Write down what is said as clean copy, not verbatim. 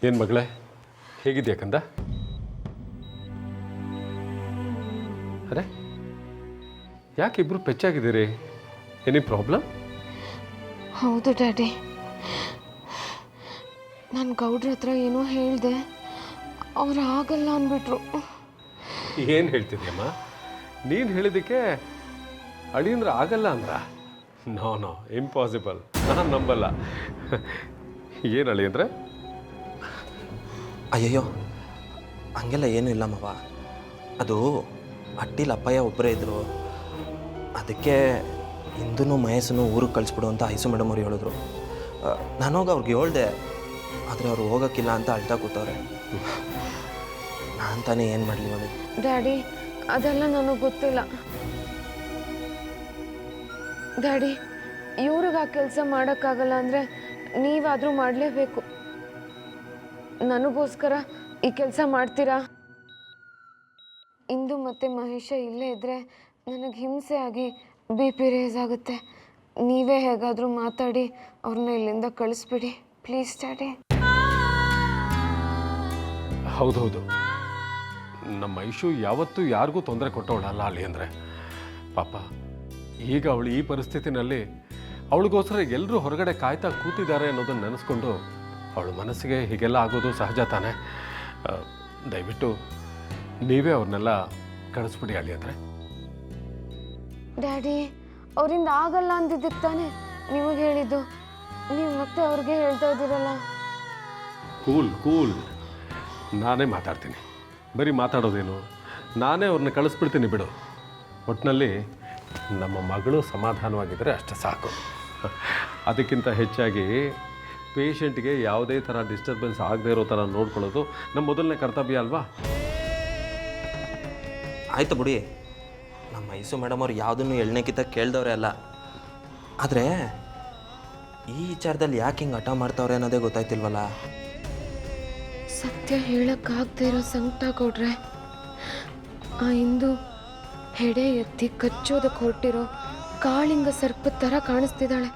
ಏನು ಮಗಳೇ, ಹೇಗಿದೆಯಾ ಕಂದ? ಅರೆ, ಯಾಕೆ ಇಬ್ಬರು ಪೆಚ್ಚಾಗಿದ್ದೀರಿ? Any problem? ಹೌದು ಡ್ಯಾಡಿ, ನಾನು ಗೌಡ್ರ ಹತ್ರ ಏನೋ ಹೇಳಿದೆ, ಅವ್ರು ಆಗಲ್ಲ ಅಂದ್ಬಿಟ್ರು. ಏನು ಹೇಳ್ತಿದ್ಯಮ್ಮ? ನೀನು ಹೇಳಿದ್ದಕ್ಕೆ ಅಳಿಯಂದ್ರೆ ಆಗಲ್ಲ ಅಂದ್ರ? ನೋ ನೋ, ಇಂಪಾಸಿಬಲ್, ನಾನು ನಂಬಲ್ಲ. ಏನು ಅಳಿಯಂದ್ರೆ? ಅಯ್ಯಯ್ಯೋ, ಹಂಗೆಲ್ಲ ಏನೂ ಇಲ್ಲ ಮವ. ಅದು ಹಟ್ಟಿಲಿ ಅಪ್ಪಯ್ಯ ಒಬ್ಬರೇ ಇದ್ದರು. ಅದಕ್ಕೆ ಇಂದೂ ಮಹೇಶನು ಊರಿಗೆ ಕಳಿಸ್ಬಿಡು ಅಂತ ಐಸು ಮೇಡಮ್ ಅವ್ರು ಹೇಳಿದ್ರು. ನಾನು ಹೋಗಿ ಅವ್ರಿಗೆ ಹೇಳ್ದೆ, ಆದರೆ ಅವ್ರು ಹೋಗೋಕ್ಕಿಲ್ಲ ಅಂತ ಅಳ್ತಾ ಕೂತವ್ರೆ. ನಾನು ತಾನೇ ಏನು ಮಾಡಲಿ ಮಮ್ಮಿ? ಡ್ಯಾಡಿ, ಅದೆಲ್ಲ ನನಗೆ ಗೊತ್ತಿಲ್ಲ. ಡ್ಯಾಡಿ, ಇವ್ರಿಗೆ ಆ ಕೆಲಸ ಮಾಡೋಕ್ಕಾಗಲ್ಲ ಅಂದರೆ ನೀವಾದರೂ ಮಾಡಲೇಬೇಕು. ನನಗೋಸ್ಕರ ಈ ಕೆಲಸ ಮಾಡ್ತೀರಾ? ಇಂದು ಮತ್ತು ಮಹೇಶ ಇಲ್ಲೇ ಇದ್ದರೆ ನನಗೆ ಹಿಂಸೆ ಆಗಿ BP ರೇಸ್ ಆಗುತ್ತೆ. ನೀವೇ ಹೇಗಾದರೂ ಮಾತಾಡಿ ಅವ್ರನ್ನ ಇಲ್ಲಿಂದ ಕಳಿಸ್ಬಿಡಿ ಪ್ಲೀಸ್ ಡ್ಯಾಡಿ. ಹೌದೌದು, ನಮ್ಮ ಐಶು ಯಾವತ್ತೂ ಯಾರಿಗೂ ತೊಂದರೆ ಕೊಟ್ಟವಳಲ್ಲ ಅಲ್ಲಿ ಅಂದರೆ. ಪಾಪ ಈಗ ಅವಳು ಈ ಪರಿಸ್ಥಿತಿನಲ್ಲಿ ಅವಳಿಗೋಸ್ಕರ ಎಲ್ಲರೂ ಹೊರಗಡೆ ಕಾಯ್ತಾ ಕೂತಿದ್ದಾರೆ ಅನ್ನೋದನ್ನು ನೆನೆಸ್ಕೊಂಡು ಅವಳ ಮನಸ್ಸಿಗೆ ಹೀಗೆಲ್ಲ ಆಗೋದು ಸಹಜ ತಾನೇ. ದಯವಿಟ್ಟು ನೀವೇ ಅವ್ರನ್ನೆಲ್ಲ ಕಳಿಸ್ಬಿಡಿ ಅಲ್ಲಿ ಅಂದರೆ. ಡ್ಯಾಡಿ, ಅವರಿಂದ ಆಗಲ್ಲ ಅಂದಿದ್ದಕ್ಕೆ ತಾನೇ ನಿಮಗೆ ಹೇಳಿದ್ದು. ನೀವು ಮತ್ತೆ ಅವ್ರಿಗೆ ಹೇಳ್ತಾ ಇದ್ದೀರಲ್ಲ. ಕೂಲ್ ಕೂಲ್, ನಾನೇ ಮಾತಾಡ್ತೀನಿ. ಬರೀ ಮಾತಾಡೋದೇನು, ನಾನೇ ಅವ್ರನ್ನ ಕಳಿಸ್ಬಿಡ್ತೀನಿ ಬಿಡು. ಒಟ್ಟಿನಲ್ಲಿ ನಮ್ಮ ಮಗಳು ಸಮಾಧಾನವಾಗಿದ್ದರೆ ಅಷ್ಟೇ ಸಾಕು. ಅದಕ್ಕಿಂತ ಹೆಚ್ಚಾಗಿ ಪೇಷಂಟ್ಗೆ ಯಾವುದೇ ಥರ ಡಿಸ್ಟರ್ಬೆನ್ಸ್ ಆಗದೆ ಇರೋ ಥರ ನೋಡ್ಕೊಳ್ಳೋದು ನಮ್ಮ ಮೊದಲನೇ ಕರ್ತವ್ಯ ಅಲ್ವಾ? ಆಯಿತು ಬಿಡಿ, ನಮ್ಮ ಐಸು ಮೇಡಮ್ ಅವ್ರು ಯಾವುದನ್ನು ಎಳ್ನೆಕ್ಕಿಂತ ಕೇಳ್ದವ್ರೆ ಅಲ್ಲ. ಆದರೆ ಈ ವಿಚಾರದಲ್ಲಿ ಯಾಕೆ ಹಿಂಗೆ ಹಠ ಮಾಡ್ತಾವ್ರೆ ಅನ್ನೋದೇ ಗೊತ್ತಾಯ್ತಿಲ್ವಲ್ಲ. ಸತ್ಯ ಹೇಳಕ್ಕಾಗದೇ ಇರೋ ಸಂಕಟ ಕೊಡ್ರೆ ಆ ಇಂದು ಹೆಡೆ ಎತ್ತಿ ಕಚ್ಚೋದಕ್ಕೆ ಹೊರಟಿರೋ ಕಾಳಿಂಗ ಸರ್ಪದ ಥರ ಕಾಣಿಸ್ತಿದ್ದಾಳೆ.